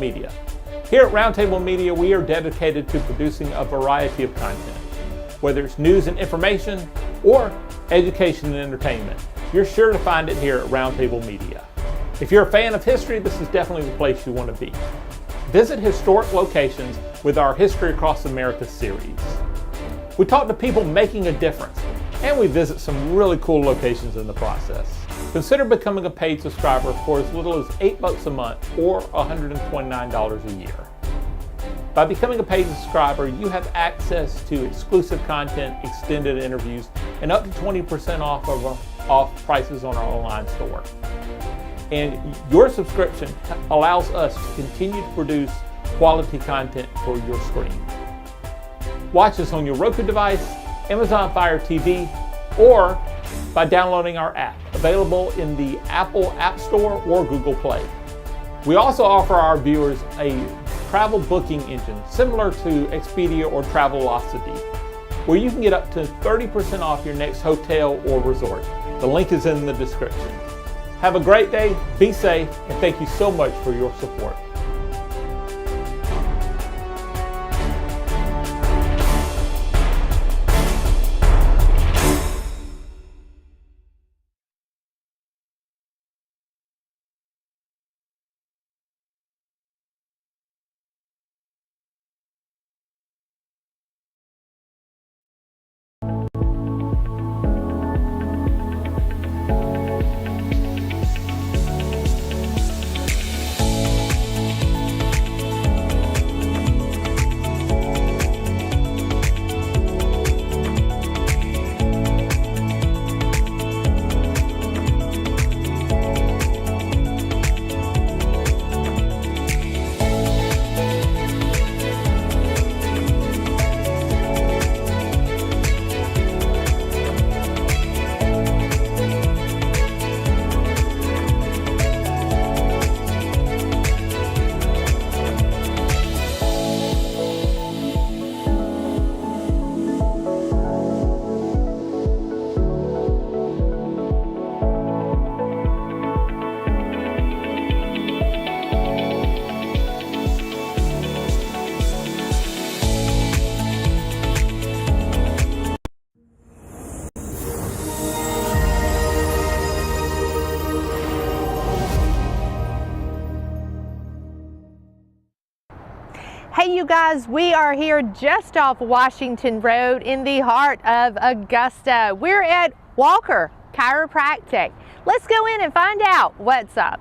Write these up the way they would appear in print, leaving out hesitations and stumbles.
Media. Here at Roundtable Media, we are dedicated to producing a variety of content. Whether it's news and information or education and entertainment, you're sure to find it here at Roundtable Media. If you're a fan of history, this is definitely the place you want to be. Visit historic locations with our History Across America series. We talk to people making a difference, and we visit some really cool locations in the process. Consider becoming a paid subscriber for as little as $8 a month or $129 a year. By becoming a paid subscriber, you have access to exclusive content, extended interviews, and up to 20% off prices on our online store. And your subscription allows us to continue to produce quality content for your screen. Watch us on your Roku device, Amazon Fire TV, or by downloading our app, available in the Apple App Store or Google Play. We also offer our viewers a travel booking engine similar to Expedia or Travelocity, where you can get up to 30% off your next hotel or resort. The link is in the description. Have a great day, be safe, and thank you so much for your support. Hey you guys, we are here just off Washington Road in the heart of Augusta. We're at Walker Chiropractic. Let's go in and find out what's up.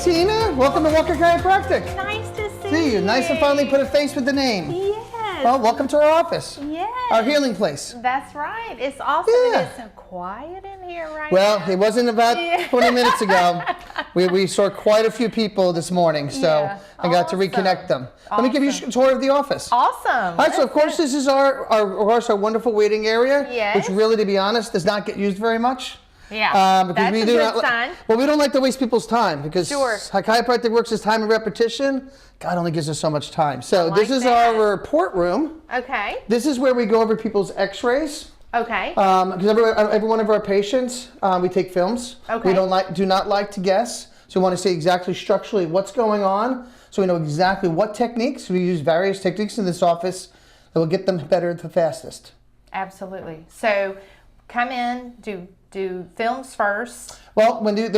Tina, welcome to Walker Chiropractic. Nice to See you. Nice to finally put a face with the name. Yes. Well, welcome to our office. Yes. Our healing place. That's right. It's awesome. Yeah. It's so quiet in here right Well, now. it wasn't about 20 minutes ago. We saw quite a few people this morning, so Yeah. I got to reconnect them. Let me give you a tour of the office. Awesome. All right, so of course this is our wonderful waiting area, Yes. which really, to be honest, does not get used very much. Yeah, Because that's we a do good not, sign. Well, we don't like to waste people's time because Sure. how chiropractic works is time and repetition. God only gives us so much time. So this is that. our report room. Okay. This is where we go over people's x-rays. Okay. Because every one of our patients, we take films. Okay. We do not like to guess. So we want to see exactly structurally what's going on. So we know exactly what techniques. We use various techniques in this office that will get them better the fastest. Absolutely. So come in, do do films first. Well, we do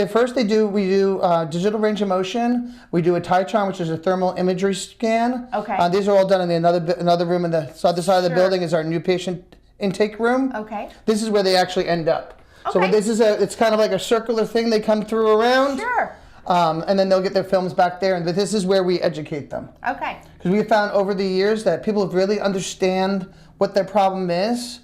digital range of motion. We do a Titron, which is a thermal imagery scan. Okay. These are all done in another room in the other side of the Sure. building is our new patient intake room. Okay. This is where they actually end up. So Okay. it's kind of like a circular thing. They come through around. Sure. And then they'll get their films back there, and this is where we educate them. Okay. Because we have found over the years that people really understand what their problem is.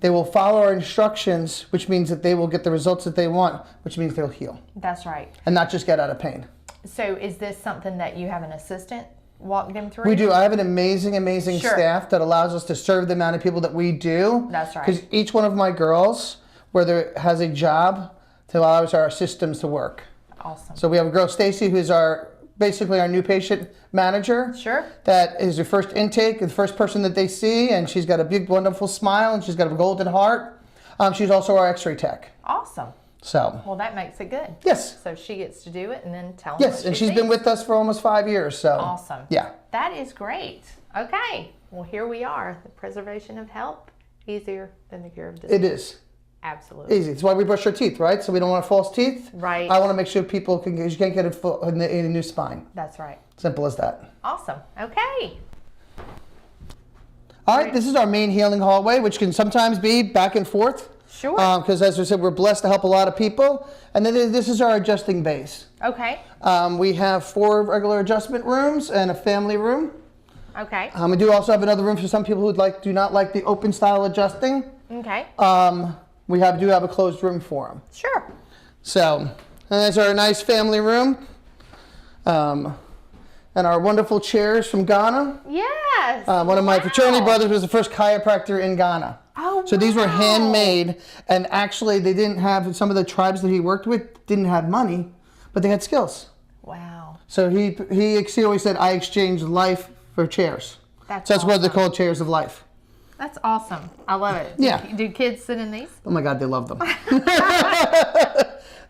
They will follow our instructions, which means that they will get the results that they want, which means they'll heal That's right. and not just get out of pain. So is this something that you have an assistant walk them through? We do. I have an amazing Sure. staff that allows us to serve the amount of people that we do. That's right. Because each one of my girls, whether has a job, to allow our systems to work. Awesome. So we have a girl, Stacy, who's basically our new patient manager. Sure. That is your first intake, the first person that they see, and she's got a big, wonderful smile, and she's got a golden heart. She's also our X-ray tech. Awesome. So. Well, that makes it good. Yes. So she gets to do it and then tell them Yes, what and she she's been sees. with us for almost 5 years. So. Awesome. Yeah. That is great. Okay. Well, here we are. The preservation of health, easier than the cure of disease. It is. Absolutely. Easy. It's why we brush our teeth, right? So we don't want false teeth. Right. I want to make sure you can't get a new spine. That's right. Simple as that. Awesome. Okay. All right, this is our main healing hallway, which can sometimes be back and forth. Sure. Because as I said, we're blessed to help a lot of people. And then this is our adjusting base. Okay. We have 4 regular adjustment rooms and a family room. Okay. We do also have another room for some people who do not like the open style adjusting. Okay. We do have a closed room for them. Sure. So, and there's our nice family room. And our wonderful chairs from Ghana. Yes. One of my Wow. fraternity brothers was the first chiropractor in Ghana. Oh, So these were wow. handmade, and actually they didn't have, some of the tribes that he worked with didn't have money, but they had skills. Wow. So he always said, I exchanged life for chairs. That's So that's what they're awesome. called, chairs of life. That's awesome. I love it. Yeah. Do kids sit in these? Oh my God, they love them.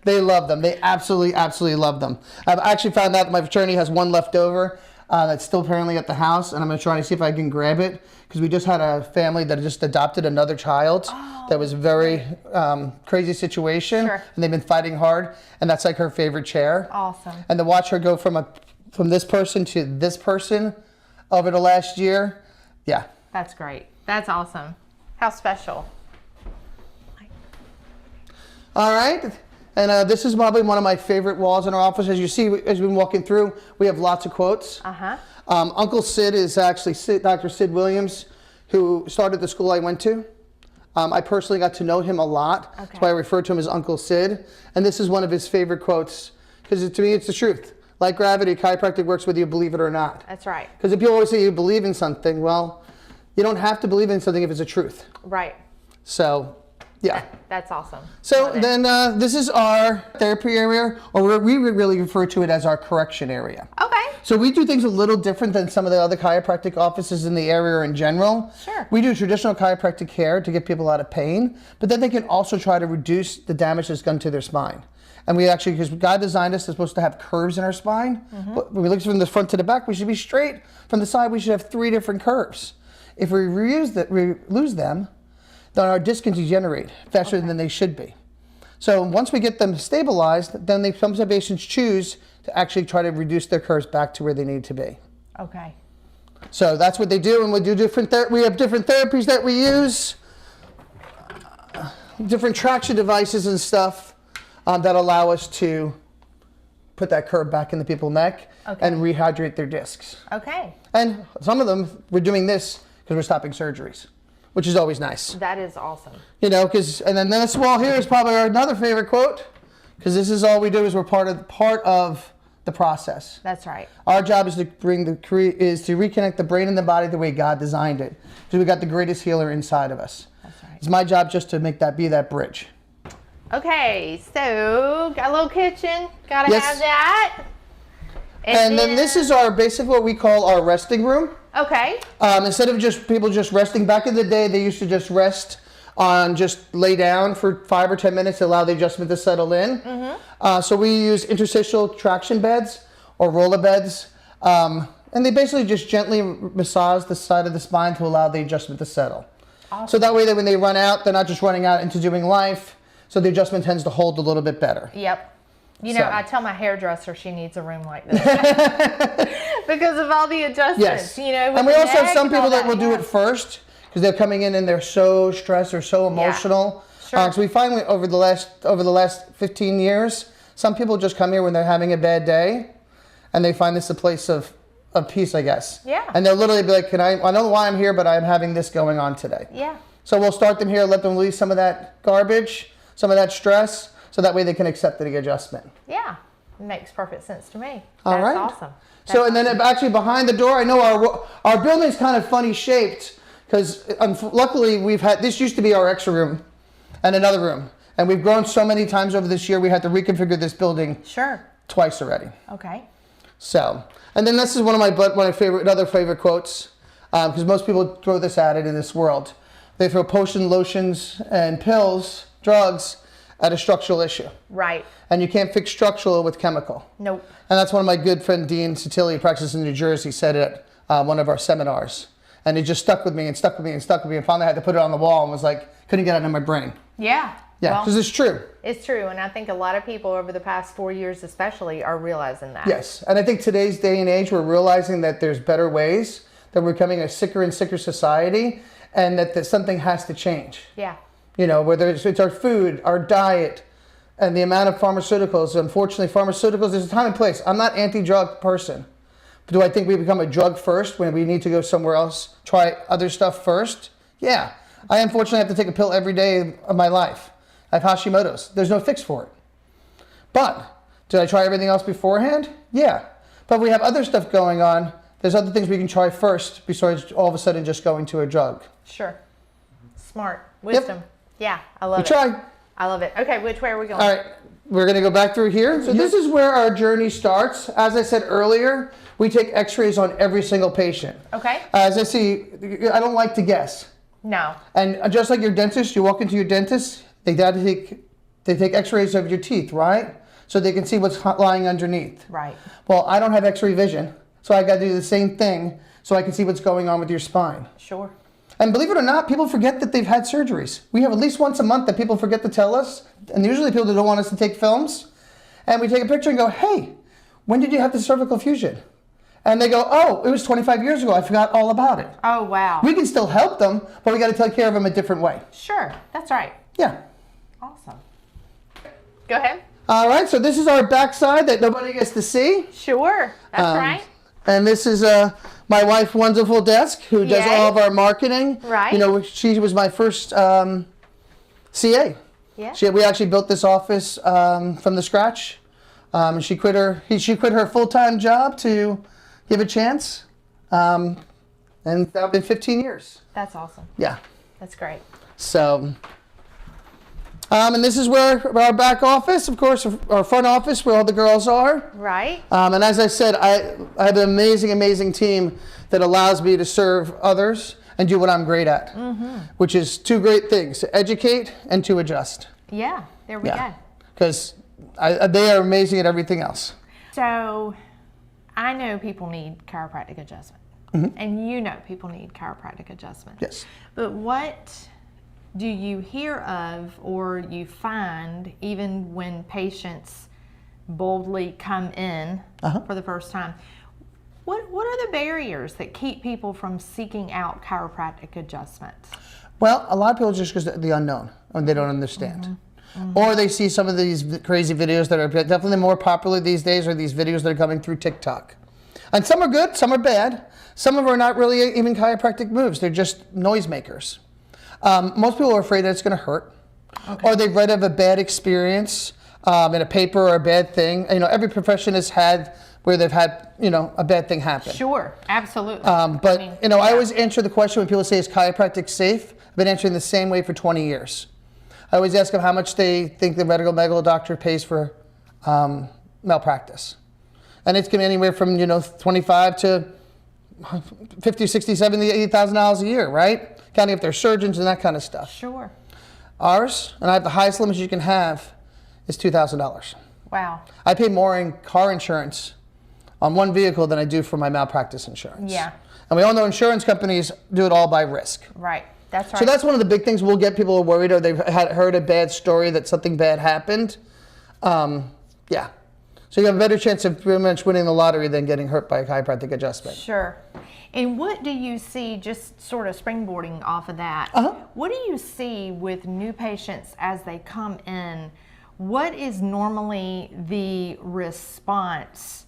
They love them. They absolutely, absolutely love them. I've actually found out that my fraternity has one left over that's still apparently at the house, and I'm going to try to see if I can grab it, because we just had a family that just adopted another child that was a very crazy situation, Sure. and they've been fighting hard, and that's like her favorite chair. Awesome. And to watch her go from this person to this person over the last year, yeah. That's great. That's awesome. How special. All right. And this is probably one of my favorite walls in our office. As you see, as we've been walking through, we have lots of quotes. Uh-huh. Uncle Sid is actually Dr. Sid Williams, who started the school I went to. I personally got to know him a lot. Okay. That's why I refer to him as Uncle Sid. And this is one of his favorite quotes, because to me, it's the truth. Like gravity, chiropractic works whether you believe it or not. That's right. Because if people always say you believe in something, well, you don't have to believe in something if it's a truth. Right. So, yeah. That's awesome. So Love it. then this is our therapy area, or we really refer to it as our correction area. Okay. So we do things a little different than some of the other chiropractic offices in the area in general. Sure. We do traditional chiropractic care to get people out of pain, but then they can also try to reduce the damage that's done to their spine. And we actually, because God designed us, they're supposed to have curves in our spine. But when we look from the front to the back, we should be straight. From the side, we should have 3 different curves. If we lose them, then our discs can degenerate faster than they should be. So once we get them stabilized, then some patients choose to actually try to reduce their curves back to where they need to be. Okay. So that's what they do, and we do we have different therapies that we use, different traction devices and stuff that allow us to put that curve back in the people's neck and rehydrate their discs. Okay. And some of them, we're doing this because we're stopping surgeries, which is always nice. That is awesome. You know, and then this wall here is probably another favorite quote, because this is all we do is we're part of the process. That's right. Our job is to reconnect the brain and the body the way God designed it. So we got the greatest healer inside of us. That's right. It's my job just to be that bridge. Okay, so got a little kitchen. Gotta Yes. have that. And then this is basically what we call our resting room. Okay. Instead of people just resting, back in the day they used to just rest just lay down for 5 or 10 minutes to allow the adjustment to settle in. So we use interstitial traction beds or roller beds, and they basically just gently massage the side of the spine to allow the adjustment to settle. Awesome. So that way that when they run out, they're not just running out into doing life, so the adjustment tends to hold a little bit better. Yep. You know, So. I tell my hairdresser she needs a room like this because of all the adjustments. Yes. You know, with And we the also have neck some and all people that will do yeah. it first because they're coming in and they're so stressed or so emotional. Sure. So we find over the last 15 years, some people just come here when they're having a bad day, and they find this a place of peace, I guess. Yeah. And they'll literally be like, I don't know why I'm here, but I'm having this going on today. Yeah. So we'll start them here, let them release some of that garbage, some of that stress, so that way they can accept the adjustment. Yeah. It makes perfect sense to me. All That's right. awesome. So, and then actually behind the door, I know our building's kind of funny shaped because luckily this used to be our extra room and another room. And we've grown so many times over this year, we had to reconfigure this building Sure. twice already. Okay. So, and then this is one of my other favorite quotes, because most people throw this at it in this world. They throw potion, lotions, and pills, drugs, at a structural issue. Right. And you can't fix structural with chemical. Nope. And that's one of my good friend Dean Sotilli, who practices in New Jersey, said it at one of our seminars. And it just stuck with me and stuck with me and stuck with me. And finally I had to put it on the wall and was like, couldn't get it out of my brain. Yeah. Yeah, Well, because it's true. it's true. And I think a lot of people over the past 4 years especially are realizing that. Yes. And I think today's day and age, we're realizing that there's better ways, that we're becoming a sicker and sicker society, and that something has to change. Yeah. You know, whether it's our food, our diet, and the amount of pharmaceuticals. Unfortunately, pharmaceuticals, there's a time and place. I'm not anti-drug person. But do I think we become a drug first when we need to go somewhere else, try other stuff first? Yeah. I unfortunately have to take a pill every day of my life. I have Hashimoto's. There's no fix for it. But did I try everything else beforehand? Yeah. But we have other stuff going on. There's other things we can try first besides all of a sudden just going to a drug. Sure. Smart. Wisdom. Yeah. I love We it. try. I love it. Okay. Which way are we going? All right, we're going to go back through here. So this is where our journey starts. As I said earlier, we take x-rays on every single patient. Okay. As I see, I don't like to guess. No. And just like your dentist, you walk into your dentist, they take x-rays of your teeth, right? So they can see what's lying underneath. Right. Well, I don't have x-ray vision, so I got to do the same thing so I can see what's going on with your spine. Sure. And believe it or not, people forget that they've had surgeries. We have at least once a month that people forget to tell us, and usually people that don't want us to take films. And we take a picture and go, hey, when did you have the cervical fusion? And they go, oh, it was 25 years ago. I forgot all about it. Oh, wow. We can still help them, but we got to take care of them a different way. Sure. That's right. Yeah. Awesome. Go ahead. All right, so this is our backside that nobody gets to see. Sure. That's right. And this is my wife, Wonderful Desk, who does Yay. all of our marketing. Right. You know, she was my first CA. Yeah. We actually built this office from the scratch. She quit her full-time job to give a chance. And that's been 15 years. That's awesome. Yeah. That's great. So, and this is where our back office, of course, our front office, where all the girls are. Right. And as I said, I have an amazing, amazing team that allows me to serve others and do what I'm great at, which is two great things: to educate and to adjust. Yeah. There we go. Because they are amazing at everything else. So, I know people need chiropractic adjustment, and you know people need chiropractic adjustment. Yes. But what do you hear of or you find even when patients boldly come in for the first time? What are the barriers that keep people from seeking out chiropractic adjustment? Well, a lot of people just because the unknown and they don't understand. Or they see some of these crazy videos that are definitely more popular these days, or these videos that are coming through TikTok. And some are good, some are bad. Some of them are not really even chiropractic moves. They're just noisemakers. Most people are afraid that it's going to hurt. Okay. Or they've read of a bad experience in a paper or a bad thing. You know, every profession has had where they've had, you know, a bad thing happen. Sure, absolutely. But, I always answer the question when people say, is chiropractic safe? I've been answering the same way for 20 years. I always ask them how much they think the medical doctor pays for malpractice. And it's going to be anywhere from, $25 to $50, $60, $70, $80,000 a year, right? Counting if they're surgeons and that kind of stuff. Sure. Ours, and I have the highest limit you can have, is $2,000. Wow. I pay more in car insurance on one vehicle than I do for my malpractice insurance. Yeah. And we all know insurance companies do it all by risk. Right. That's right. So that's one of the big things. We'll get people worried or they've heard a bad story that something bad happened. Yeah. So you have a better chance of pretty much winning the lottery than getting hurt by a chiropractic adjustment. Sure. And what do you see, just sort of springboarding off of that, what do you see with new patients as they come in? What is normally the response?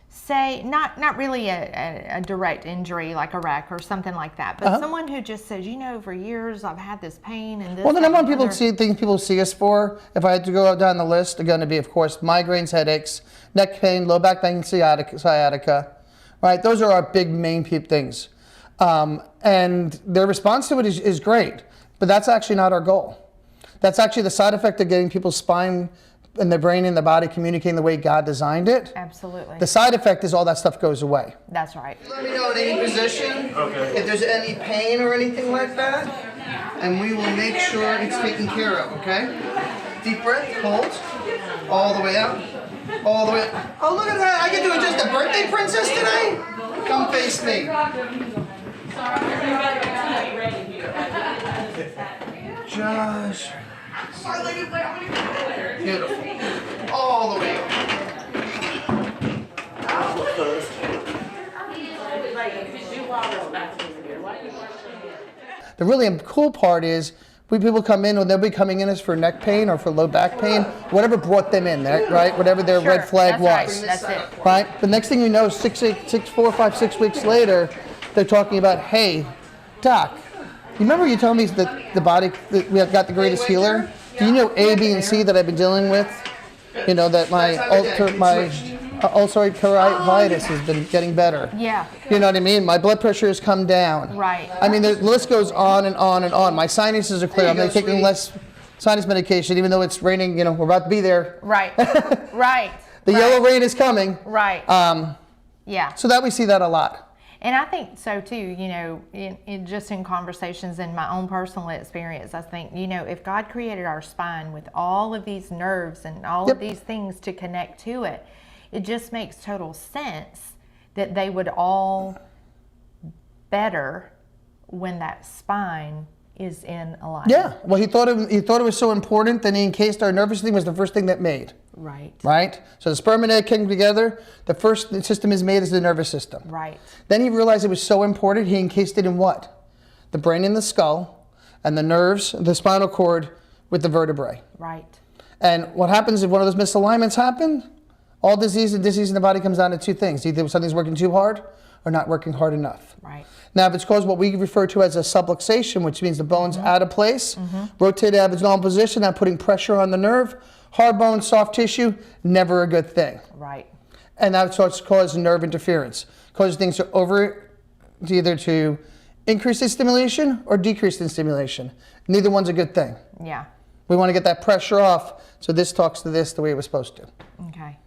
Say, not really a direct injury like a wreck or something like that, but someone who just says, for years I've had this pain and this. Well, the number one things people see us for, if I had to go down the list, are going to be, of course, migraines, headaches, neck pain, low back pain, sciatica, right? Those are our big main things. And their response to it is great, but that's actually not our goal. That's actually the side effect of getting people's spine and their brain and the body communicating the way God designed it. Absolutely. The side effect is all that stuff goes away. That's right. Let me know in any position if there's any pain or anything like that, and we will make sure it's taken care of, okay? Deep breath, hold, all the way out, all the way up. Oh, look at that, I get to adjust a birthday princess today? Come face me. Josh. Beautiful. All the way up. The really cool part is when people come in, when they'll be coming in as for neck pain or for low back pain, whatever brought them in, right? Whatever their red flag was. Right. That's it. Right? The next thing you know, 4, 5, 6 weeks later, they're talking about, hey, doc, you remember you told me that the body, that we have got the greatest healer? Do you know A, B, and C that I've been dealing with? That my ulcerative colitis has been getting better. Yeah. You know what I mean? My blood pressure has come down. Right. I mean, the list goes on and on and on. My sinuses are clear. I'm taking less sinus medication, even though it's raining. We're about to be there. Right. Right. The yellow rain is coming. Right. Yeah. So that we see that a lot. And I think so too, just in conversations in my own personal experience, I think, if God created our spine with all of these nerves and all of these things to connect to it, it just makes total sense that they would all better when that spine is in alignment. Yeah. Well, he thought it was so important that he encased our nervous system was the first thing that made. Right. Right? So the sperm and egg came together. The first system is made is the nervous system. Right. Then he realized it was so important, he encased it in what? The brain and the skull, and the nerves, the spinal cord with the vertebrae. Right. And what happens if one of those misalignments happen? All disease in the body comes down to two things. Either something's working too hard or not working hard enough. Right. Now, if it's caused what we refer to as a subluxation, which means the bone's out of place, rotated out of its normal position, not putting pressure on the nerve, hard bone, soft tissue, never a good thing. Right. And that's what's caused nerve interference. Causes things to either to increase in stimulation or decrease in stimulation. Neither one's a good thing. Yeah. We want to get that pressure off so this talks to this the way it was supposed to. Okay.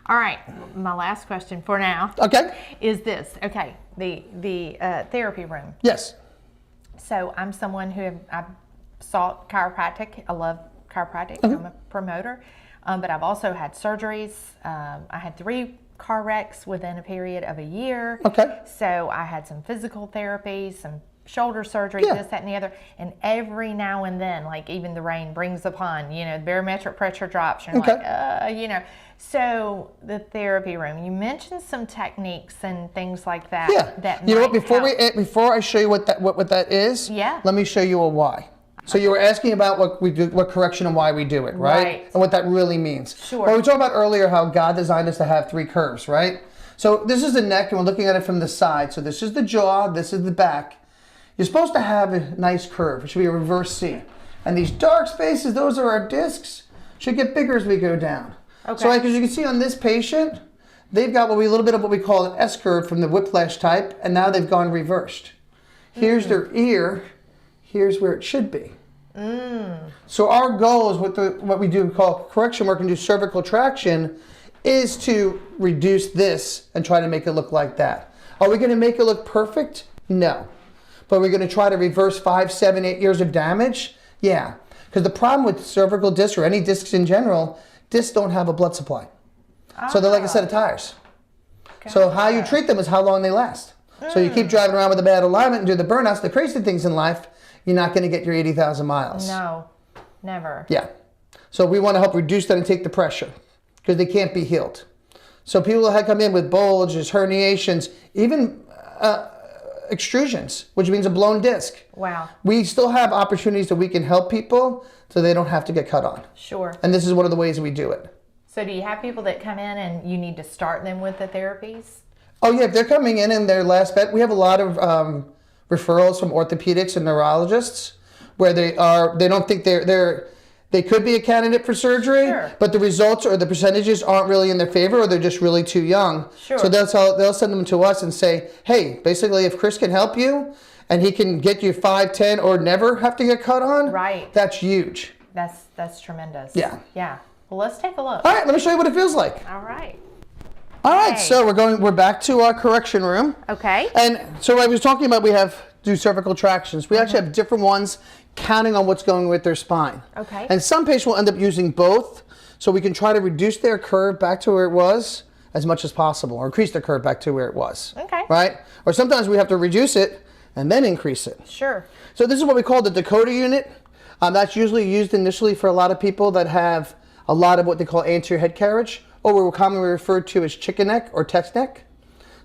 All right. My last question for now. Okay. Is this, okay, the therapy room. Yes. So I'm someone who I've sought chiropractic. I love chiropractic. I'm a promoter. But I've also had surgeries. I had 3 car wrecks within a period of a year. Okay. So I had some physical therapy, some shoulder surgery, this, that, and the other. And every now and then, like even the rain brings upon, the barometric pressure drops. You're like, So the therapy room, you mentioned some techniques and things like that. Yeah. That You know what? might Before I show you what that is, Yeah. let me show you a why. So you were asking about what we do, what correction and why we do it, right? Right. And what that really means. Sure. Well, we talked about earlier how God designed us to have 3 curves, right? So this is the neck, and we're looking at it from the side. So this is the jaw, this is the back. You're supposed to have a nice curve. It should be a reverse C. And these dark spaces, those are our discs, should get bigger as we go down. Okay. So like, as you can see on this patient, they've got a little bit of what we call an S curve from the whiplash type, and now they've gone reversed. Here's their ear, here's where it should be. So our goal is what we do call correction work and do cervical traction is to reduce this and try to make it look like that. Are we going to make it look perfect? No. But we're going to try to reverse 5, 7, 8 years of damage? Yeah. Because the problem with cervical discs or any discs in general, discs don't have a blood supply. So they're like a set of tires. So how you treat them is how long they last. So you keep driving around with a bad alignment and do the burnouts, the crazy things in life, you're not going to get your 80,000 miles. No, never. Yeah. So we want to help reduce that and take the pressure because they can't be healed. So people that come in with bulges, herniations, even extrusions, which means a blown disc. Wow. We still have opportunities that we can help people so they don't have to get cut on. Sure. And this is one of the ways we do it. So do you have people that come in and you need to start them with the therapies? Oh yeah, if they're coming in their last bet, we have a lot of referrals from orthopedics and neurologists where they don't think they could be a candidate for surgery, Sure. but the results or the percentages aren't really in their favor, or they're just really too young. Sure. So they'll send them to us and say, hey, basically if Chris can help you and he can get you 5, 10, or never have to get cut on, Right. that's huge. That's tremendous. Yeah. Yeah. Well, let's take a look. All right, let me show you what it feels like. All right. All right, Okay. so we're back to our correction room. Okay. And so I was talking about we do cervical tractions. We actually have different ones counting on what's going with their spine. Okay. And some patients will end up using both, so we can try to reduce their curve back to where it was as much as possible, or increase their curve back to where it was. Okay. Right? Or sometimes we have to reduce it and then increase it. Sure. So this is what we call the Dakota unit. That's usually used initially for a lot of people that have a lot of what they call anterior head carriage, or what we're commonly referred to as chicken neck or text neck,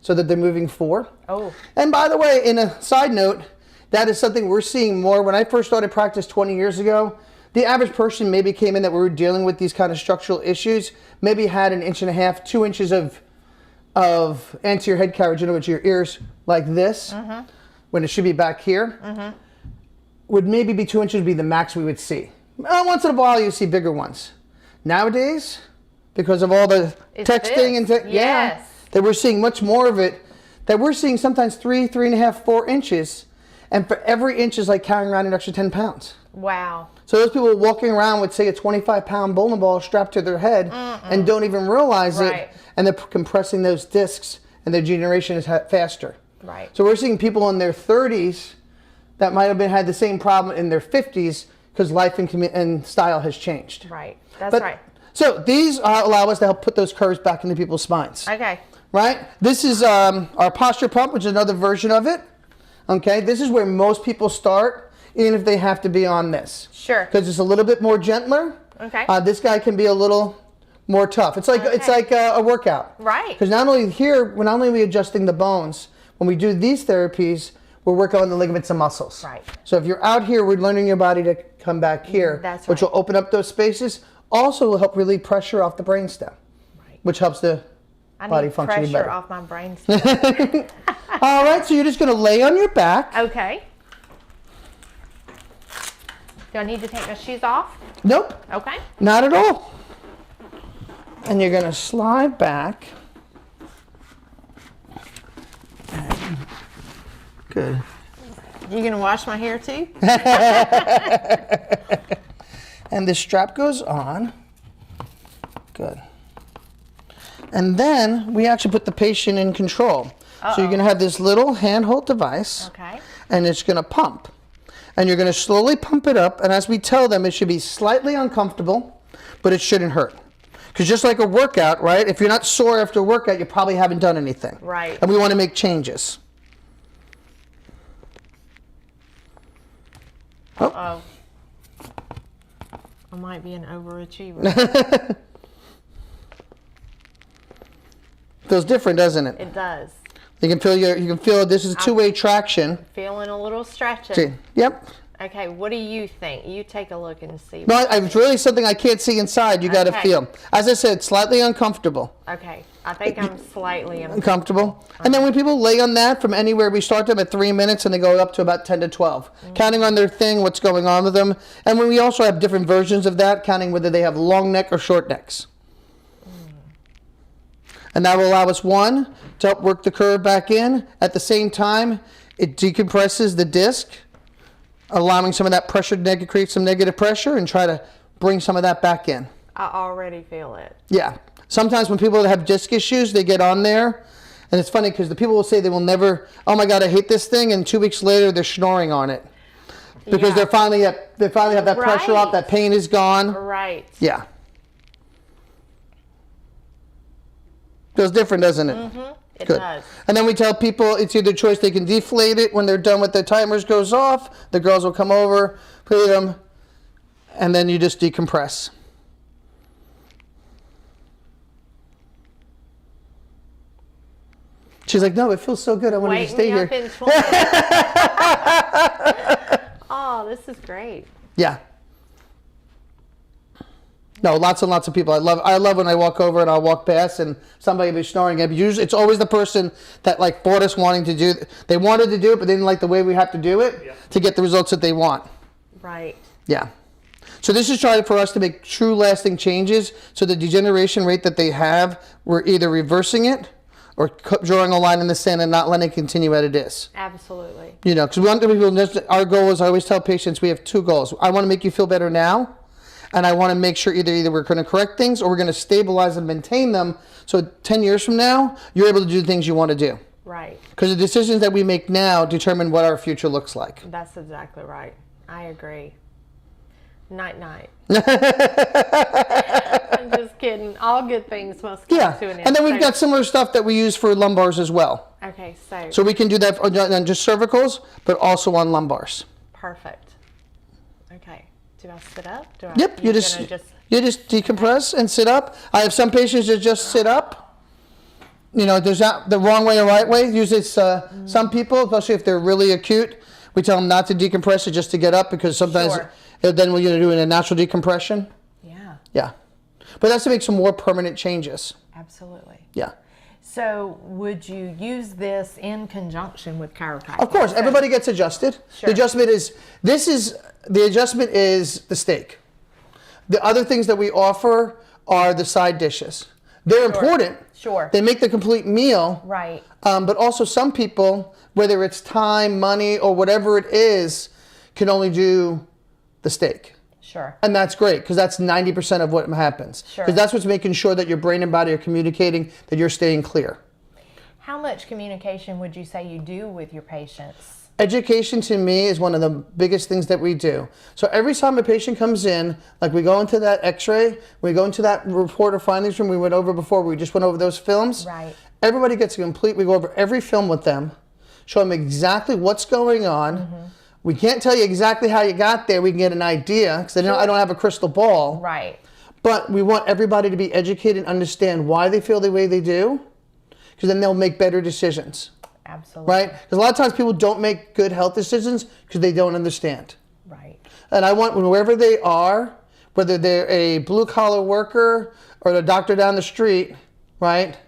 so that they're moving forward. Oh. And by the way, in a side note, that is something we're seeing more. When I first started practice 20 years ago, the average person maybe came in that we were dealing with these kind of structural issues, maybe had 1.5 inches, 2 inches of anterior head carriage, in other words, your ears like this, when it should be back here, would maybe be 2 inches would be the max we would see. Once in a while you see bigger ones. Nowadays, because of all the It's texting and this. yeah, Yes. that we're seeing much more of it, that we're seeing sometimes 3, 3.5, 4 inches, and for every inch is like carrying around an extra 10 pounds. Wow. So those people walking around with, say, a 25-pound bowling ball strapped to their head and don't even realize Right. it, and they're compressing those discs, and their degeneration is faster. Right. So we're seeing people in their 30s that might have had the same problem in their 50s because life and style has changed. Right. That's But- right. So these allow us to help put those curves back into people's spines. Okay. Right? This is our posture pump, which is another version of it. Okay? This is where most people start, even if they have to be on this. Sure. Because it's a little bit more gentler. Okay. This guy can be a little more tough. It's like a workout. Right. Because not only here, we're not only adjusting the bones, when we do these therapies, we're working on the ligaments and muscles. Right. So if you're out here, we're learning your body to come back here, That's which right. will open up those spaces. Also will help relieve pressure off the brainstem, which helps the I body need functioning pressure better. off my brain. All right, so you're just going to lay on your back. Okay. Do I need to take my shoes off? Nope, Okay. not at all. And you're going to slide back. Good. You gonna wash my hair too? And the strap goes on. Good. And then we actually put the patient in control. So you're going to have this little handhold device, Okay. and it's going to pump. And you're going to slowly pump it up, and as we tell them, it should be slightly uncomfortable, but it shouldn't hurt. Because just like a workout, right? If you're not sore after a workout, you probably haven't done anything. Right. And we want to make changes. Oh. I might be an overachiever. Feels different, doesn't it? It does. You can feel this is a two-way traction. Feeling a little stretching. See? Yep. Okay, what do you think? You take a look and see. No, it's really something I can't see inside. You got to Okay. feel. As I said, slightly uncomfortable. Okay, I think I'm slightly Uncomfortable. And then when people lay on that from anywhere, we start them at 3 minutes and they go up to about 10 to 12, counting on their thing, what's going on with them. And when we also have different versions of that, counting whether they have long neck or short necks. And that will allow us, one, to help work the curve back in. At the same time, it decompresses the disc, allowing some of that pressure to create some negative pressure and try to bring some of that back in. I already feel it. Yeah. Sometimes when people have disc issues, they get on there. And it's funny because the people will say they will never, oh my God, I hate this thing. And 2 weeks later, they're snoring on it. Because Yeah. they finally have that pressure off, Right. that pain is gone. Right. Yeah. Feels different, doesn't it? It Good. does. And then we tell people it's either choice. They can deflate it when they're done with the timers goes off. The girls will come over, put them, and then you just decompress. She's like, no, it feels so good. I want to Wake stay me here. up in 20. Oh, this is great. Yeah. No, lots and lots of people. I love when I walk over and I'll walk past and somebody will be snoring. And usually, it's always the person that like bought us wanting to do. They wanted to do it, but they didn't like the way we have to do it to get the results that they want. Right. Yeah. So this is trying for us to make true lasting changes. So the degeneration rate that they have, we're either reversing it or drawing a line in the sand and not letting it continue as it is. Absolutely. You know, because we want people. Our goal is, I always tell patients, we have two goals. I want to make you feel better now. And I want to make sure either we're going to correct things or we're going to stabilize and maintain them. So 10 years from now, you're able to do the things you want to do. Right. Because the decisions that we make now determine what our future looks like. That's exactly right. I agree. Night, night. I'm just kidding. All good things must come to an end. And then we've got similar stuff that we use for lumbars as well. Okay, so. So we can do that on just cervicals, but also on lumbars. Perfect. Okay. Do I sit up? Yep, you just decompress and sit up. I have some patients that just sit up. You know, there's not the wrong way or right way. Usually it's some people, especially if they're really acute, we tell them not to decompress it, just to get up, because sometimes then we're going to do a natural decompression. Yeah. Yeah. But that's to make some more permanent changes. Absolutely. Yeah. So would you use this in conjunction with chiropractic? Of course, everybody gets adjusted. Sure. The adjustment is the steak. The other things that we offer are the side dishes. They're important. Sure. They make the complete meal. Right. But also some people, whether it's time, money, or whatever it is, can only do the steak. Sure. And that's great, because that's 90% of what happens. Sure. Because that's what's making sure that your brain and body are communicating, that you're staying clear. How much communication would you say you do with your patients? Education to me is one of the biggest things that we do. So every time a patient comes in, like we go into that x-ray, we go into that report or findings room we went over before, we just went over those films. Right. Everybody gets we go over every film with them, show them exactly what's going on. Mm-hmm. We can't tell you exactly how you got there. We can get an idea, because I don't have a crystal ball. Right. But we want everybody to be educated and understand why they feel the way they do, because then they'll make better decisions. Absolutely. Right? Because a lot of times people don't make good health decisions because they don't understand. Right. And I want, wherever they are, whether they're a blue-collar worker or the doctor down the street, right?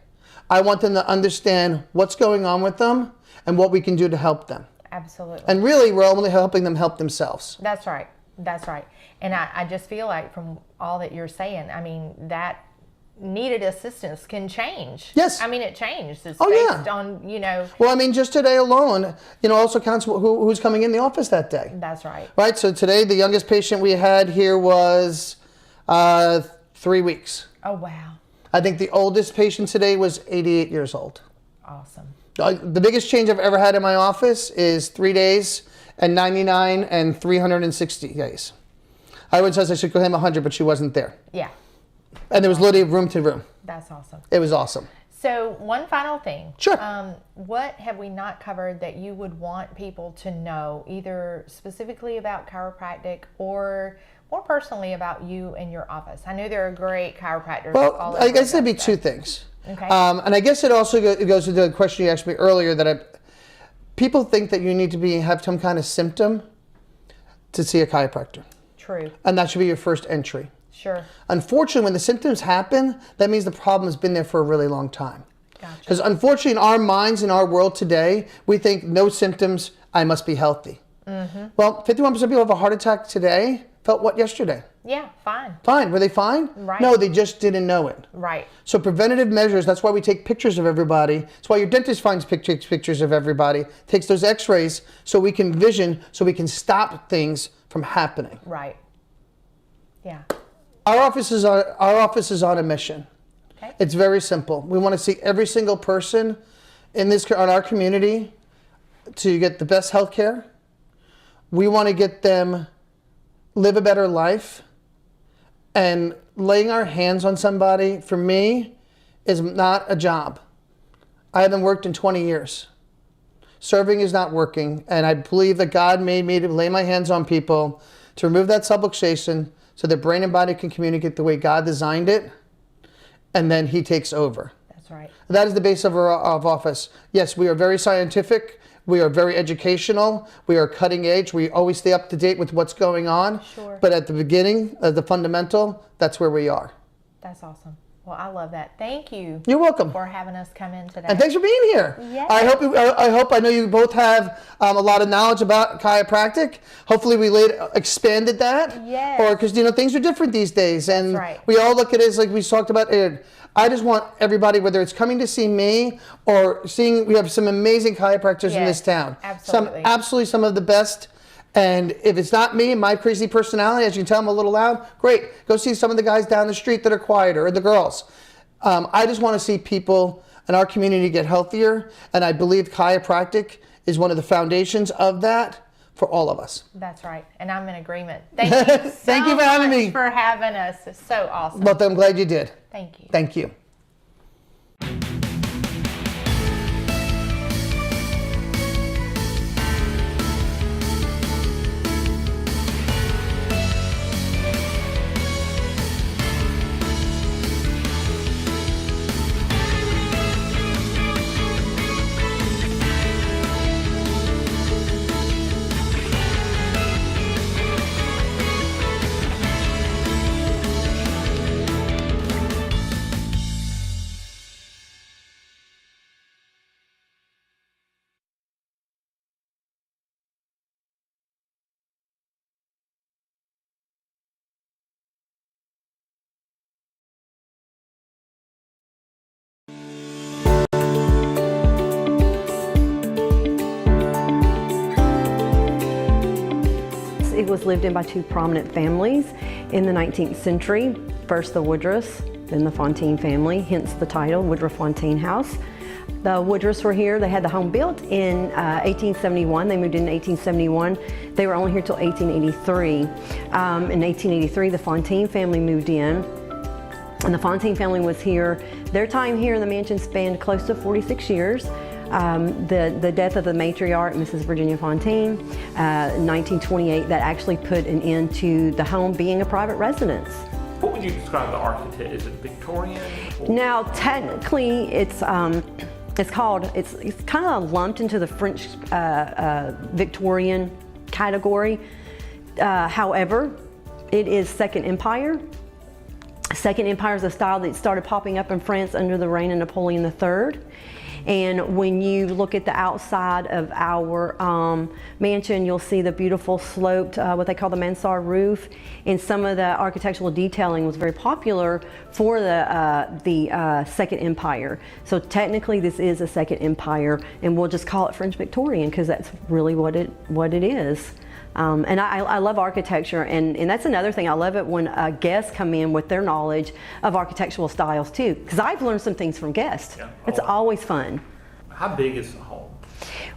I want them to understand what's going on with them and what we can do to help them. Absolutely. And really, we're only helping them help themselves. That's right. That's right. And I just feel like from all that you're saying, I mean, that needed assistance can change. Yes. I mean, it changed. It's yeah. based on, you know. Well, I mean, just today alone, also counts who's coming in the office that day. That's right. Right? So today, the youngest patient we had here was 3 weeks. Oh, wow. I think the oldest patient today was 88 years old. Awesome. The biggest change I've ever had in my office is 3 days and 99 and 360 days. I would say I should go him 100, but she wasn't there. Yeah. And there was literally room to room. That's awesome. It was awesome. So one final thing. Sure. What have we not covered that you would want people to know, either specifically about chiropractic or more personally about you and your office? I know there are great chiropractors. Well, I guess there'd be two things. Okay. And I guess it also goes to the question you asked me earlier, that people think that you need to have some kind of symptom to see a chiropractor. True. And that should be your first entry. Sure. Unfortunately, when the symptoms happen, that means the problem has been there for a really long time. Gotcha. Because unfortunately, in our minds, in our world today, we think no symptoms, I must be healthy. Mm-hmm. Well, 51% of people have a heart attack today felt what yesterday? Yeah, fine. Fine. Were they fine? Right. No, they just didn't know it. Right. So preventative measures, that's why we take pictures of everybody. That's why your dentist finds pictures of everybody, takes those x-rays so we can so we can stop things from happening. Right. Yeah. Our office is on a mission. Okay. It's very simple. We want to see every single person in our community to get the best health care. We want to get them live a better life. And laying our hands on somebody, for me, is not a job. I haven't worked in 20 years. Serving is not working, and I believe that God made me to lay my hands on people to remove that subluxation so that brain and body can communicate the way God designed it, and then He takes over. That's right. That is the base of our office. Yes, we are very scientific. We are very educational. We are cutting edge. We always stay up to date with what's going on. Sure. But at the beginning, the fundamental, that's where we are. That's awesome. Well, I love that. Thank you You're welcome. for having us come in today. And thanks for being here. Yes. I know you both have a lot of knowledge about chiropractic. Hopefully we expanded that. Yes. Or because things are different these days, and right. we all look at it as like we talked about. I just want everybody, whether it's coming to see me or seeing, we have some amazing chiropractors in this town. Absolutely. Some of the best. And if it's not me and my crazy personality, as you can tell, I'm a little loud, great. Go see some of the guys down the street that are quieter, or the girls. I just want to see people in our community get healthier, and I believe chiropractic is one of the foundations of that for all of us. That's right, and I'm in agreement. Thank you so Thank you for having me. for having us. It's so awesome. But I'm glad you did. Thank you. Thank you. It was lived in by two prominent families in the 19th century. First the Woodruffs, then the Fontaine family, hence the title, Woodruff Fontaine House. The Woodruffs were here. They had the home built in 1871. They moved in 1871. They were only here till 1883. In 1883, the Fontaine family moved in. And the Fontaine family was here. Their time here in the mansion spanned close to 46 years. The death of the matriarch, Mrs. Virginia Fontaine, in 1928, that actually put an end to the home being a private residence. What would you describe the architect? Is it Victorian? Now, technically, it's kind of lumped into the French Victorian category. However, it is Second Empire. Second Empire is a style that started popping up in France under the reign of Napoleon III. And when you look at the outside of our mansion, you'll see the beautiful sloped, what they call the mansard roof. And some of the architectural detailing was very popular for the Second Empire. So technically this is a Second Empire, and we'll just call it French Victorian because that's really what it is. And I love architecture, and that's another thing. I love it when guests come in with their knowledge of architectural styles too, because I've learned some things from guests. Yeah. It's always fun. How big is the home?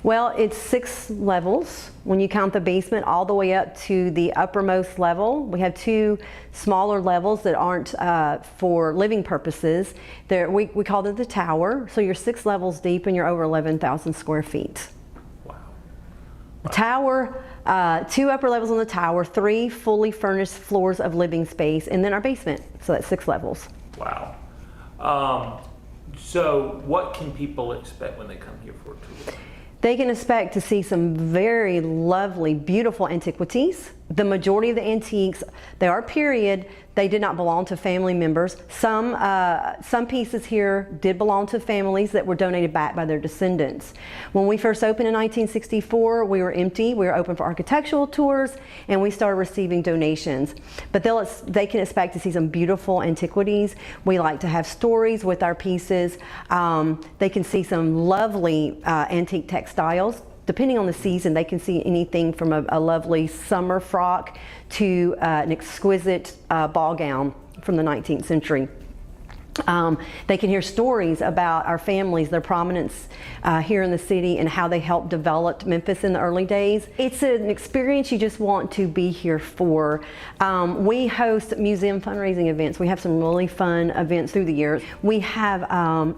Well, it's 6 levels when you count the basement all the way up to the uppermost level. We have 2 smaller levels that aren't for living purposes. We call it the tower. So you're 6 levels deep and you're over 11,000 square feet. Wow. The tower, 2 upper levels on the tower, 3 fully furnished floors of living space, and then our basement. So that's 6 levels. Wow. So what can people expect when they come here for a tour? They can expect to see some very lovely, beautiful antiquities. The majority of the antiques, they are period. They did not belong to family members. Some pieces here did belong to families that were donated back by their descendants. When we first opened in 1964, we were empty. We were open for architectural tours, and we started receiving donations. But they can expect to see some beautiful antiquities. We like to have stories with our pieces. They can see some lovely antique textiles. Depending on the season, they can see anything from a lovely summer frock to an exquisite ball gown from the 19th century. They can hear stories about our families, their prominence here in the city, and how they helped develop Memphis in the early days. It's an experience you just want to be here for. We host museum fundraising events. We have some really fun events through the year. We have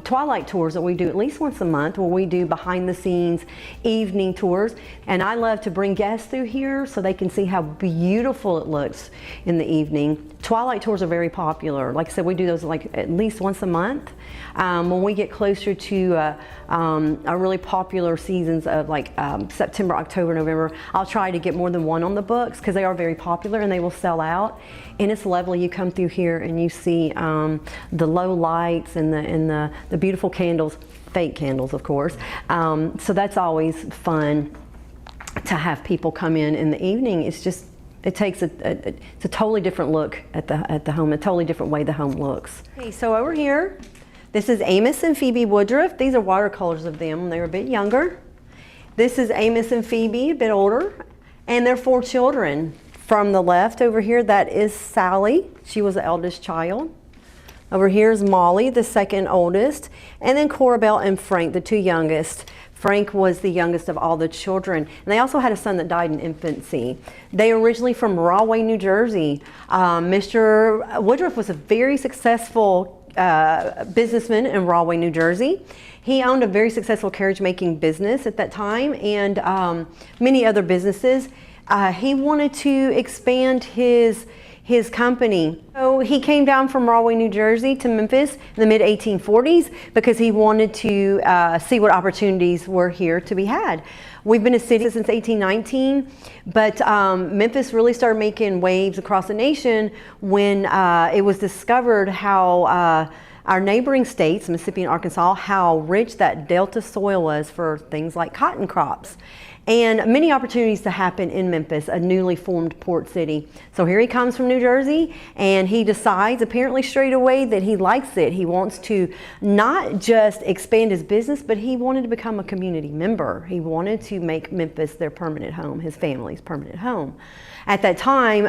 twilight tours that we do at least once a month, where we do behind the scenes evening tours. And I love to bring guests through here so they can see how beautiful it looks in the evening. Twilight tours are very popular. Like I said, we do those like at least once a month. When we get closer to our really popular seasons of like September, October, November, I'll try to get more than one on the books because they are very popular and they will sell out. And it's lovely. You come through here and you see the low lights and the beautiful candles, fake candles, of course. So that's always fun to have people come in the evening. It's just, it takes it's a totally different look at the home, a totally different way the home looks. Okay, so over here, this is Amos and Phoebe Woodruff. These are watercolors of them when they were a bit younger. This is Amos and Phoebe, a bit older, and their 4 children. From the left over here, that is Sally. She was the eldest child. Over here is Molly, the second oldest, and then Corabelle and Frank, the 2 youngest. Frank was the youngest of all the children. And they also had a son that died in infancy. They are originally from Rahway, New Jersey. Mr. Woodruff was a very successful businessman in Rahway, New Jersey. He owned a very successful carriage making business at that time and many other businesses. He wanted to expand his company. So he came down from Rahway, New Jersey to Memphis in the mid-1840s because he wanted to see what opportunities were here to be had. We've been a city since 1819, but Memphis really started making waves across the nation when it was discovered how our neighboring states, Mississippi and Arkansas, how rich that delta soil was for things like cotton crops. And many opportunities to happen in Memphis, a newly formed port city. So here he comes from New Jersey, and he decides apparently straight away that he likes it. He wants to not just expand his business, but he wanted to become a community member. He wanted to make Memphis their permanent home, his family's permanent home. At that time,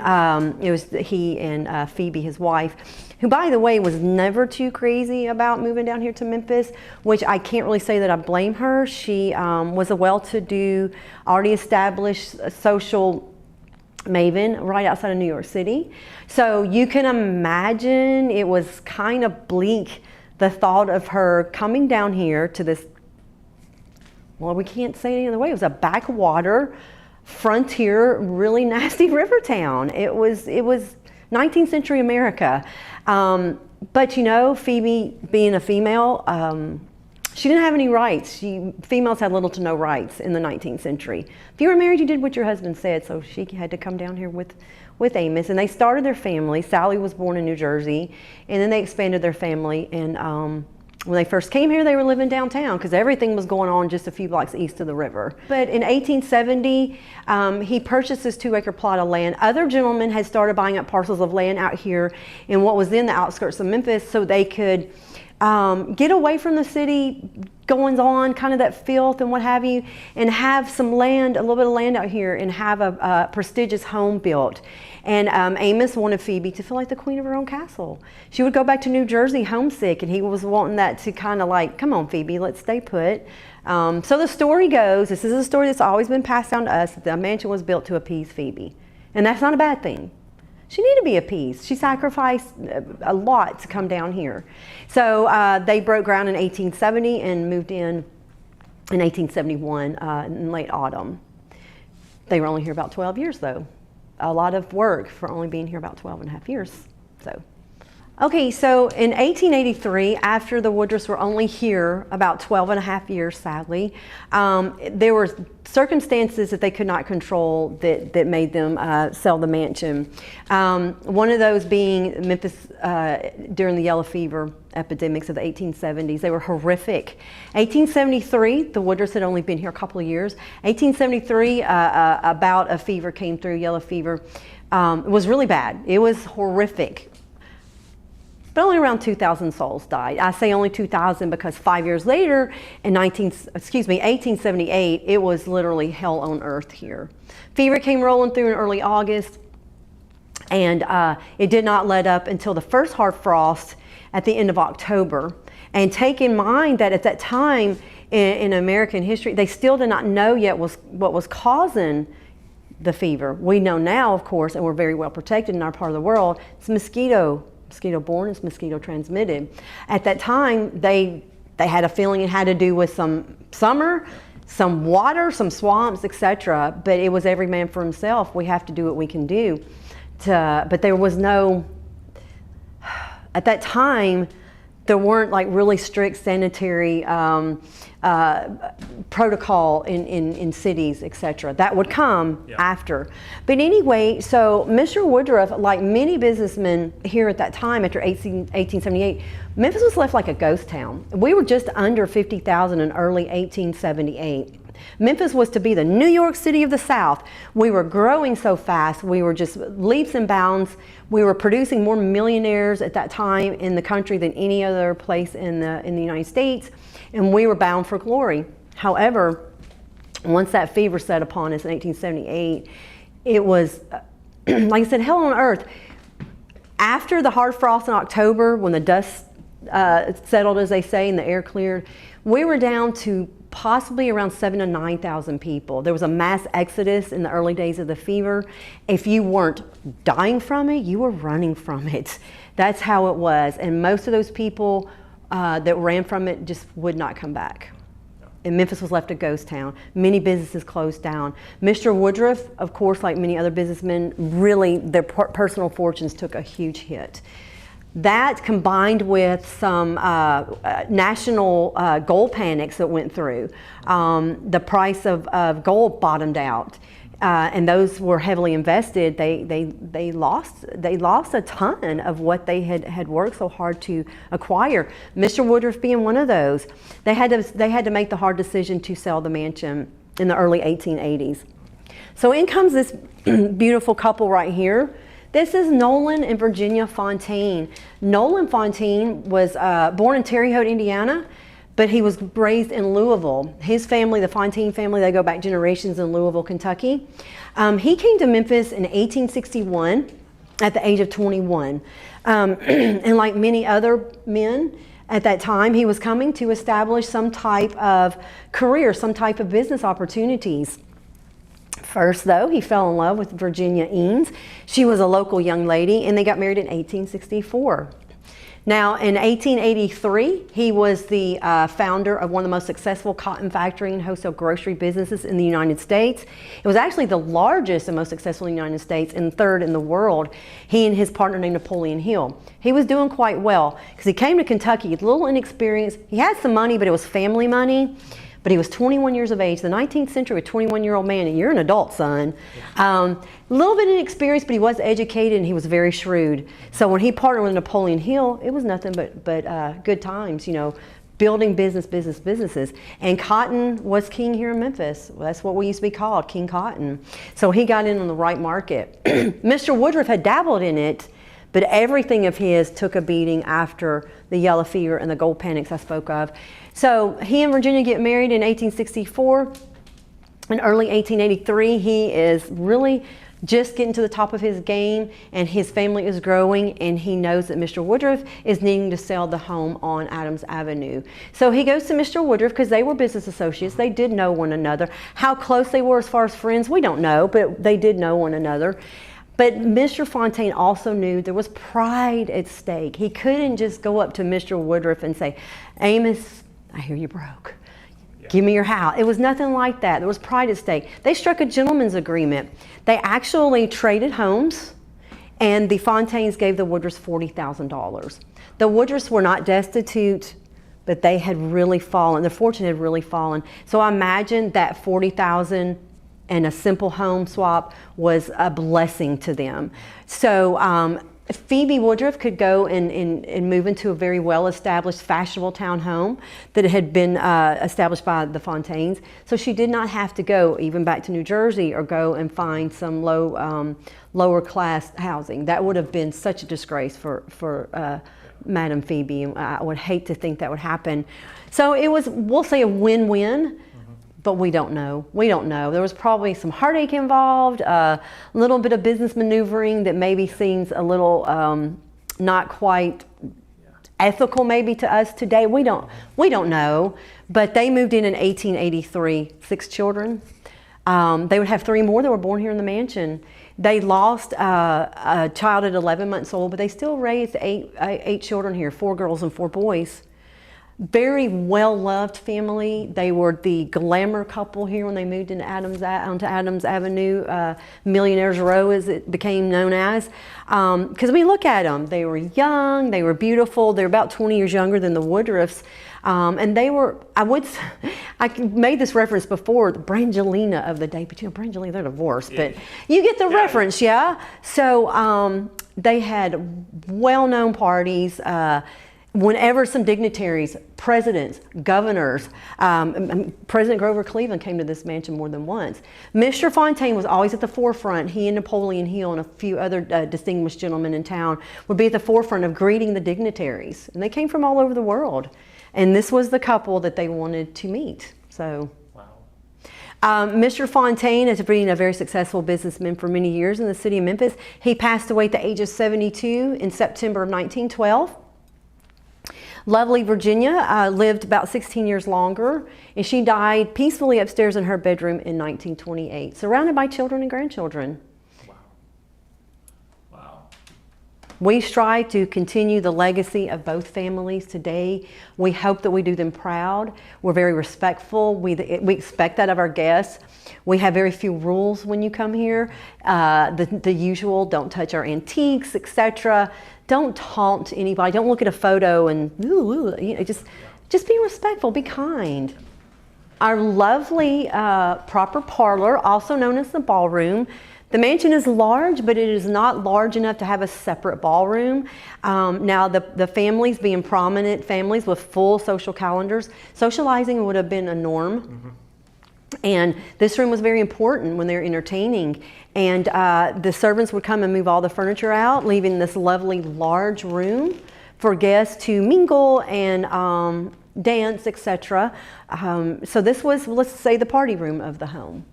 it was he and Phoebe, his wife, who, by the way, was never too crazy about moving down here to Memphis, which I can't really say that I blame her. She was a well-to-do, already established social maven right outside of New York City. So you can imagine it was kind of bleak, the thought of her coming down here to this, well, we can't say it any other way. It was a backwater, frontier, really nasty river town. It was 19th century America. But you know, Phoebe being a female, she didn't have any rights. Females had little to no rights in the 19th century. If you were married, you did what your husband said, so she had to come down here with Amos, and they started their family. Sally was born in New Jersey, and then they expanded their family, and when they first came here, they were living downtown because everything was going on just a few blocks east of the river. But in 1870, he purchased this 2-acre plot of land. Other gentlemen had started buying up parcels of land out here in what was then the outskirts of Memphis so they could get away from the city goings on, kind of that filth and what have you, and have some land, a little bit of land out here, and have a prestigious home built. And Amos wanted Phoebe to feel like the queen of her own castle. She would go back to New Jersey homesick, and he was wanting that to kind of like, come on, Phoebe, let's stay put. So the story goes, this is a story that's always been passed down to us, that the mansion was built to appease Phoebe. And that's not a bad thing. She needed to be appeased. She sacrificed a lot to come down here. So they broke ground in 1870 and moved in 1871 in late autumn. They were only here about 12 years though. A lot of work for only being here about 12 and a half years. Okay, so in 1883, after the Woodruffs were only here about 12 and a half years, sadly, there were circumstances that they could not control that made them sell the mansion. One of those being Memphis during the yellow fever epidemics of the 1870s. They were horrific. 1873, the Woodruffs had only been here a couple of years. 1873, a bout of fever came through, yellow fever. It was really bad. It was horrific. But only around 2,000 souls died. I say only 2,000 because 5 years later, in 1878, it was literally hell on earth here. Fever came rolling through in early August. And it did not let up until the first hard frost at the end of October. And take in mind that at that time in American history, they still did not know yet what was causing the fever. We know now, of course, and we're very well protected in our part of the world, it's mosquito-borne, it's mosquito-transmitted. At that time, they had a feeling it had to do with some summer, some water, some swamps, etc. But it was every man for himself. We have to do what we can do. But there was no, at that time, there weren't like really strict sanitary protocol in cities, etc. That would come after. But anyway, so Mr. Woodruff, like many businessmen here at that time after 1878, Memphis was left like a ghost town. We were just under 50,000 in early 1878. Memphis was to be the New York City of the South. We were growing so fast. We were just leaps and bounds. We were producing more millionaires at that time in the country than any other place in the United States, and we were bound for glory. However, once that fever set upon us in 1878, it was, like I said, hell on earth. After the hard frost in October, when the dust settled, as they say, and the air cleared, we were down to possibly around 7,000 to 9,000 people. There was a mass exodus in the early days of the fever. If you weren't dying from it, you were running from it. That's how it was. And most of those people that ran from it just would not come back. And Memphis was left a ghost town. Many businesses closed down. Mr. Woodruff, of course, like many other businessmen, really their personal fortunes took a huge hit. That combined with some national gold panics that went through. The price of gold bottomed out, and those were heavily invested. They lost a ton of what they had worked so hard to acquire. Mr. Woodruff being one of those. They had to make the hard decision to sell the mansion in the early 1880s. So in comes this beautiful couple right here. This is Nolan and Virginia Fontaine. Nolan Fontaine was born in Terre Haute, Indiana, but he was raised in Louisville. His family, the Fontaine family, they go back generations in Louisville, Kentucky. He came to Memphis in 1861 at the age of 21. And like many other men at that time, he was coming to establish some type of career, some type of business opportunities. First, though, he fell in love with Virginia Eanes. She was a local young lady, and they got married in 1864. Now, in 1883, he was the founder of one of the most successful cotton factory and wholesale grocery businesses in the United States. It was actually the largest and most successful in the United States and third in the world. He and his partner named Napoleon Hill. He was doing quite well because he came to Kentucky, a little inexperienced. He had some money, but it was family money. But he was 21 years of age. The 19th century, a 21-year-old man, and you're an adult, son. A little bit inexperienced, but he was educated and he was very shrewd. So when he partnered with Napoleon Hill, it was nothing but good times, you know, building businesses. And cotton was king here in Memphis. Well, that's what we used to be called, King Cotton. So he got in on the right market. Mr. Woodruff had dabbled in it, but everything of his took a beating after the yellow fever and the gold panics I spoke of. So he and Virginia get married in 1864. In early 1883, he is really just getting to the top of his game, and his family is growing, and he knows that Mr. Woodruff is needing to sell the home on Adams Avenue. So he goes to Mr. Woodruff because they were business associates. They did know one another. How close they were as far as friends, we don't know, but they did know one another. But Mr. Fontaine also knew there was pride at stake. He couldn't just go up to Mr. Woodruff and say, Amos, I hear you broke. Give me your house. It was nothing like that. There was pride at stake. They struck a gentleman's agreement. They actually traded homes, and the Fontaines gave the Woodruffs $40,000. The Woodruffs were not destitute, but they had really fallen. Their fortune had really fallen. So I imagine that $40,000 and a simple home swap was a blessing to them. So Phoebe Woodruff could go and move into a very well-established, fashionable town home that had been established by the Fontaines. So she did not have to go even back to New Jersey or go and find some lower class housing. That would have been such a disgrace for Madam Phoebe. I would hate to think that would happen. So it was, we'll say, a win-win. but we don't know. We don't know. There was probably some heartache involved, a little bit of business maneuvering that maybe seems a little not quite ethical maybe to us today. We don't know. But they moved in 1883, 6 children. They would have 3 more that were born here in the mansion. They lost a child at 11 months old, but they still raised eight children here, 4 girls and 4 boys. Very well-loved family. They were the glamour couple here when they moved into onto Adams Avenue, Millionaires Row as it became known as. Because we look at them, they were young, they were beautiful, they're about 20 years younger than the Woodruffs. And they were, I made this reference before, the Brangelina of the day, but you know, Brangelina, they're divorced, but you get the reference, yeah? So they had well-known parties. Whenever some dignitaries, presidents, governors, President Grover Cleveland came to this mansion more than once. Mr. Fontaine was always at the forefront. He and Napoleon Hill and a few other distinguished gentlemen in town would be at the forefront of greeting the dignitaries. And they came from all over the world. And this was the couple that they wanted to meet. So, Mr. Fontaine has been a very successful businessman for many years in the city of Memphis. He passed away at the age of 72 in September of 1912. Lovely Virginia lived about 16 years longer, and she died peacefully upstairs in her bedroom in 1928, surrounded by children and grandchildren. Wow. We strive to continue the legacy of both families today. We hope that we do them proud. We're very respectful. We expect that of our guests. We have very few rules when you come here. The usual, don't touch our antiques, etc. Don't taunt anybody. Don't look at a photo and just be respectful, be kind. Our lovely proper parlor, also known as the ballroom. The mansion is large, but it is not large enough to have a separate ballroom. Now, the families, being prominent families with full social calendars, socializing would have been a norm. Mm-hmm. And this room was very important when they were entertaining. And the servants would come and move all the furniture out, leaving this lovely large room for guests to mingle and dance, etc. So this was, let's say, the party room of the home.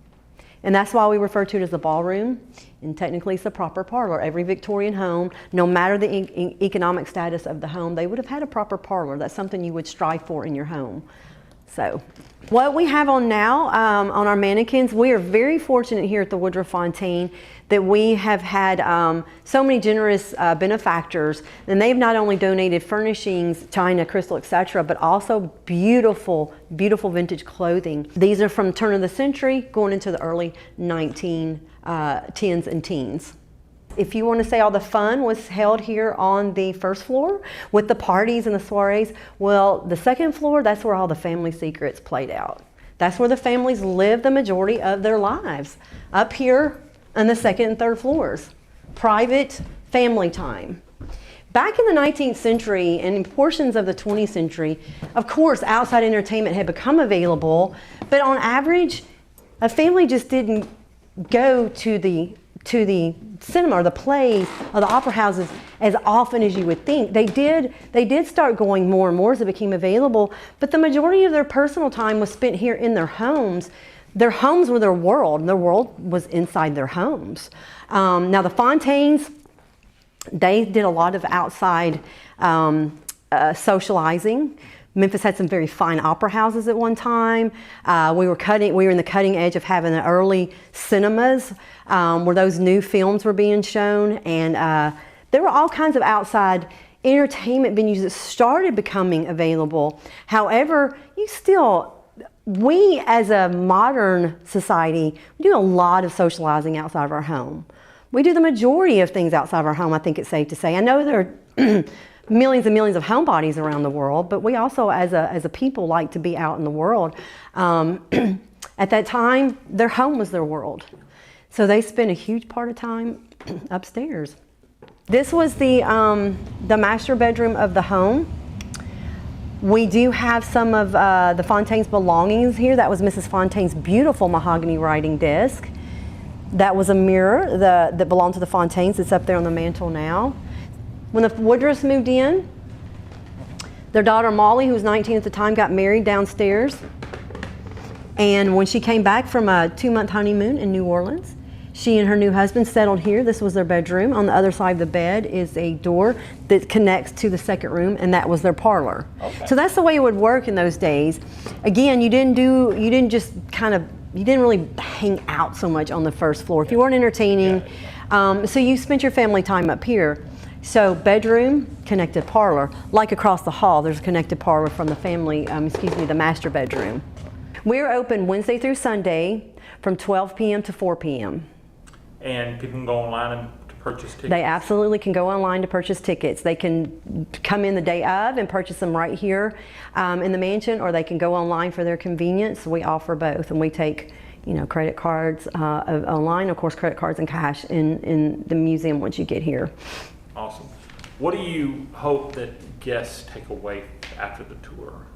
And that's why we refer to it as the ballroom. And technically it's the proper parlor. Every Victorian home, no matter the economic status of the home, they would have had a proper parlor. That's something you would strive for in your home. So what we have on now on our mannequins, we are very fortunate here at the Woodruff Fontaine that we have had so many generous benefactors, and they've not only donated furnishings, china, crystal, etc., but also beautiful, beautiful vintage clothing. These are from turn of the century going into the early 1910s and teens. If you want to say all the fun was held here on the first floor with the parties and the soirees, well, the second floor, that's where all the family secrets played out. That's where the families lived the majority of their lives. Up here on the second and third floors. Private family time. Back in the 19th century and in portions of the 20th century, of course, outside entertainment had become available, but on average, a family just didn't go to the cinema or the plays or the opera houses as often as you would think. They did start going more and more as it became available, but the majority of their personal time was spent here in their homes. Their homes were their world, and their world was inside their homes. Now the Fontaines, they did a lot of outside socializing. Memphis had some very fine opera houses at one time. We were in the cutting edge of having the early cinemas where those new films were being shown, and there were all kinds of outside entertainment venues that started becoming available. However, we as a modern society, we do a lot of socializing outside of our home. We do the majority of things outside of our home, I think it's safe to say. I know there are millions and millions of homebodies around the world, but we also as a people like to be out in the world. At that time, their home was their world. So they spent a huge part of time upstairs. This was the master bedroom of the home. We do have some of the Fontaine's belongings here. That was Mrs. Fontaine's beautiful mahogany writing desk. That was a mirror that belonged to the Fontaines. It's up there on the mantle now. When the Woodruffs moved in, their daughter Molly, who was 19 at the time, got married downstairs. And when she came back from a 2-month honeymoon in New Orleans, she and her new husband settled here. This was their bedroom. On the other side of the bed is a door that connects to the second room, and that was their parlor. Okay. So that's the way it would work in those days. Again, you didn't really hang out so much on the first floor if you weren't entertaining. So you spent your family time up here. So bedroom, connected parlor. Like across the hall, there's a connected parlor from the family, the master bedroom. We're open Wednesday through Sunday from 12 p.m. to 4 p.m. And people can go online to purchase tickets? They absolutely can go online to purchase tickets. They can come in the day of and purchase them right here in the mansion, or they can go online for their convenience. We offer both, and we take credit cards online, of course, credit cards and cash in the museum once you get here. Awesome. What do you hope that guests take away after the tour?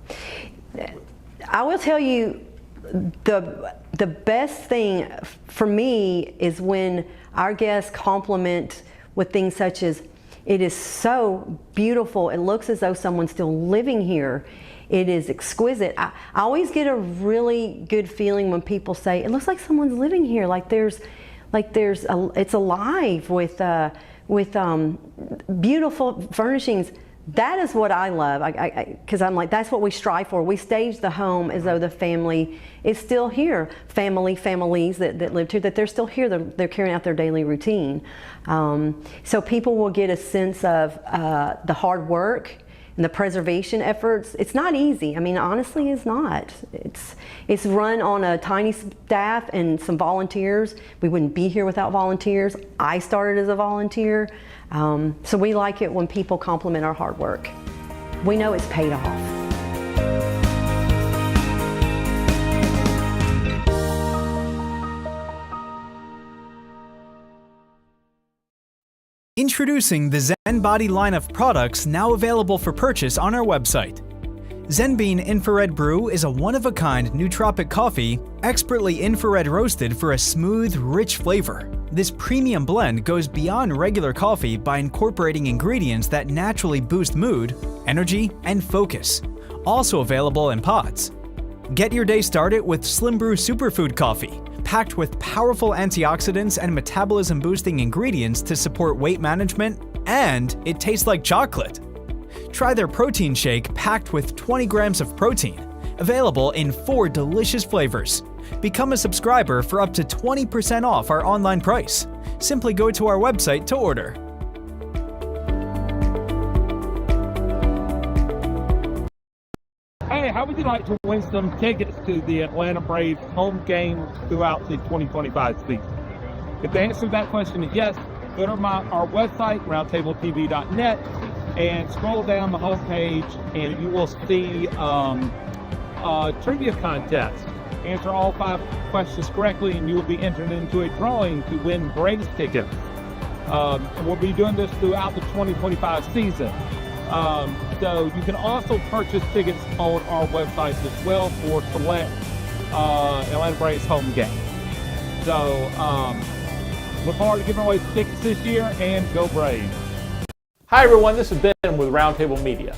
I will tell you, the best thing for me is when our guests compliment with things such as, it is so beautiful, it looks as though someone's still living here. It is exquisite. I always get a really good feeling when people say, it looks like someone's living here, it's alive with beautiful furnishings. That is what I love, because I'm like, that's what we strive for. We stage the home as though the family is still here. Families that lived here, that they're still here, they're carrying out their daily routine. So people will get a sense of the hard work and the preservation efforts. It's not easy. I mean, honestly, it's not. It's run on a tiny staff and some volunteers. We wouldn't be here without volunteers. I started as a volunteer. So we like it when people compliment our hard work. We know it's paid off. Introducing the ZenBody line of products now available for purchase on our website. ZenBean Infrared Brew is a one-of-a-kind nootropic coffee, expertly infrared roasted for a smooth, rich flavor. This premium blend goes beyond regular coffee by incorporating ingredients that naturally boost mood, energy, and focus. Also available in pods. Get your day started with Slim Brew Superfood Coffee, packed with powerful antioxidants and metabolism-boosting ingredients to support weight management, and it tastes like chocolate. Try their protein shake packed with 20 grams of protein, available in 4 delicious flavors. Become a subscriber for up to 20% off our online price. Simply go to our website to order. Hey, how would you like to win some tickets to the Atlanta Braves home game throughout the 2025 season? If the answer to that question is yes, go to our website, roundtabletv.net, and scroll down the homepage, and you will see trivia contest. Answer all 5 questions correctly, and you will be entered into a drawing to win Braves tickets. And we'll be doing this throughout the 2025 season. So you can also purchase tickets on our website as well for select Atlanta Braves home games. So look forward to giving away tickets this year, and go Braves. Hi everyone, this is Ben with Roundtable Media.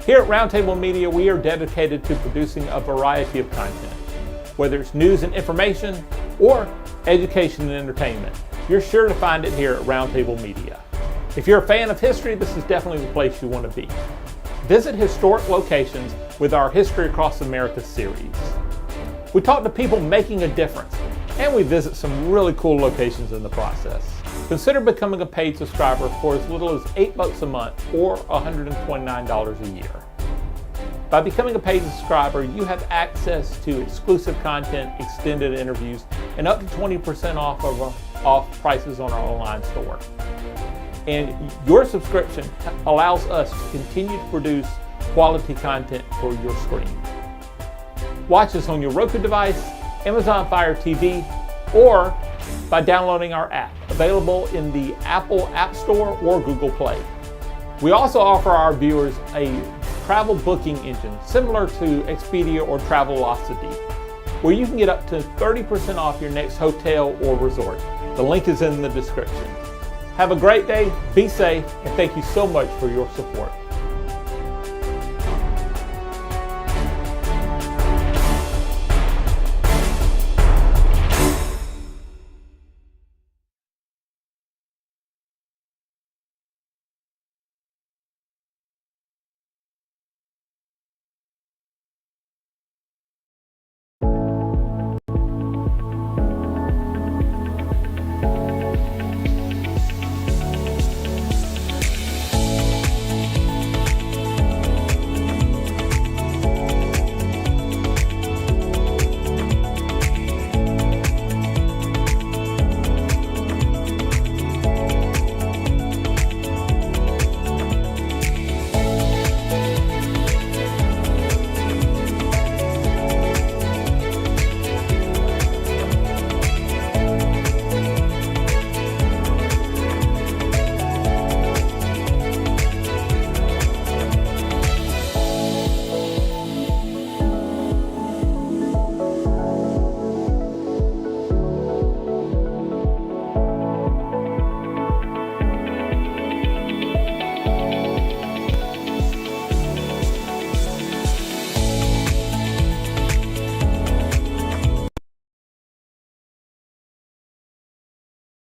Here at Roundtable Media, we are dedicated to producing a variety of content. Whether it's news and information or education and entertainment, you're sure to find it here at Roundtable Media. If you're a fan of history, this is definitely the place you want to be. Visit historic locations with our History Across America series. We talk to people making a difference, and we visit some really cool locations in the process. Consider becoming a paid subscriber for as little as $8 a month or $129 a year. By becoming a paid subscriber, you have access to exclusive content, extended interviews, and up to 20% off prices on our online store. And your subscription allows us to continue to produce quality content for your screen. Watch us on your Roku device, Amazon Fire TV, or by downloading our app, available in the Apple App Store or Google Play. We also offer our viewers a travel booking engine similar to Expedia or Travelocity, where you can get up to 30% off your next hotel or resort. The link is in the description. Have a great day, be safe, and thank you so much for your support.